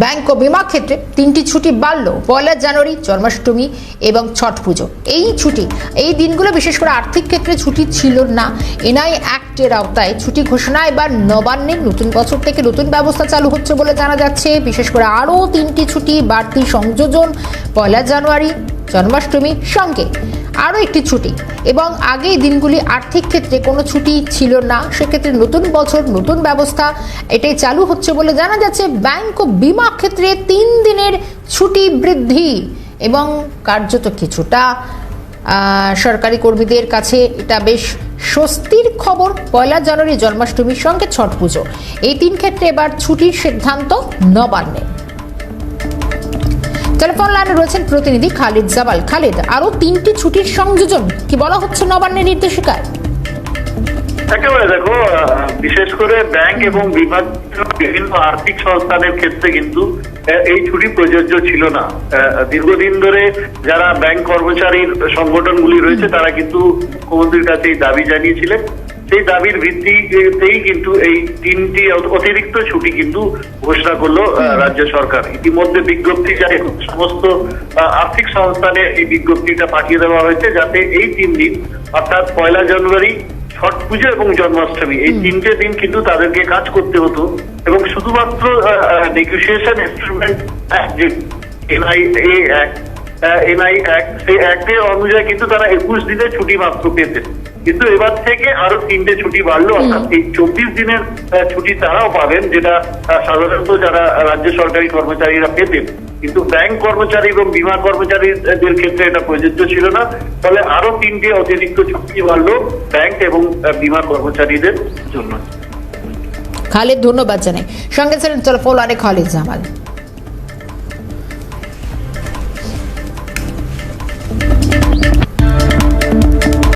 Bank ও বিমা ক্ষেত্রে 3টি ছুটি বাড়ল। 1 জানুয়ারি, জন্মাষ্টমী এবং ছট পুজো। এই দিনগুলো বিশেষ করে আর্থিক ক্ষেত্রে ছুটি ছিল না। এনআই অ্যাক্টের আওতায় ছুটি ঘোষণা এবার নবান্নের নতুন বছর থেকে নতুন ব্যবস্থা চালু হচ্ছে বলে জানা যাচ্ছে। বিশেষ করে আরও 3টি ছুটি বাড়তি সংযোজন, 1 জানুয়ারি, জন্মাষ্টমীর সঙ্গে আরও একটি ছুটি। এবং আগে এই দিনগুলি আর্থিক ক্ষেত্রে কোনো ছুটি ছিল না, সেক্ষেত্রে নতুন বছর নতুন ব্যবস্থা এটাই চালু হচ্ছে বলে জানা যাচ্ছে। ব্যাংক ও বিমা ক্ষেত্রে 3 দিনের ছুটি বৃদ্ধি এবং কার্যত কিছুটা সরকারি কর্মীদের কাছে এটা বেশ স্বস্তির খবর। 1 জানুয়ারি, জন্মাষ্টমীর সঙ্গে ছট পুজো, এই 3 ক্ষেত্রে এবার ছুটির সিদ্ধান্ত নবান্নের। টেলিফোন লাইনে রয়েছেন প্রতিনিধি খালিদ জাবাল। খালিদ, আরো 3টি ছুটির সংযোজন কি বলা হচ্ছে নবান্নের নির্দেশিকায়? একেবারে দেখো, বিশেষ করে ব্যাংক এবং বিভাগ বিভিন্ন আর্থিক সংস্থানের ক্ষেত্রে কিন্তু এই ছুটি প্রযোজ্য ছিল না। দীর্ঘদিন ধরে যারা ব্যাংক কর্মচারীর সংগঠনগুলি রয়েছে তারা কিন্তু মুখ্যমন্ত্রীর কাছে এই দাবি জানিয়েছিলেন। সেই দাবির ভিত্তিতেই কিন্তু এই 3টি অতিরিক্ত ছুটি কিন্তু ঘোষণা করলো রাজ্য সরকার। ইতিমধ্যে বিজ্ঞপ্তি জারি সমস্ত আর্থিক সংস্থানে এই বিজ্ঞপ্তিটা পাঠিয়ে দেওয়া হয়েছে, যাতে এই 3 দিন অর্থাৎ 1 জানুয়ারি, ছট পুজো এবং জন্মাষ্টমী, এই 3টে দিন কিন্তু তাদেরকে কাজ করতে হতো। এবং শুধুমাত্র নেগোসিয়েশন ইনস্ট্রুমেন্ট যে এনআই অ্যাক্ট, সেই অ্যাক্টের অনুযায়ী কিন্তু তারা 21 দিনের ছুটি মাত্র পেতেন। কিন্তু এবার থেকে আরো 3টে ছুটি বাড়লো, অর্থাৎ এই 24 দিনের ছুটি তারাও পাবেন, যেটা সাধারণত যারা রাজ্য সরকারি কর্মচারীরা পেতেন। কিন্তু ব্যাংক কর্মচারী এবং বিমা কর্মচারীদের ক্ষেত্রে এটা প্রযোজ্য ছিল না। ফলে আরো 3টে অতিরিক্ত ছুটি বাড়লো ব্যাংক এবং বিমা কর্মচারীদের জন্য। খালিদ, ধন্যবাদ জানাই। সঙ্গে ছিলেন টেলিফোন লাইনে খালিদ জামাল।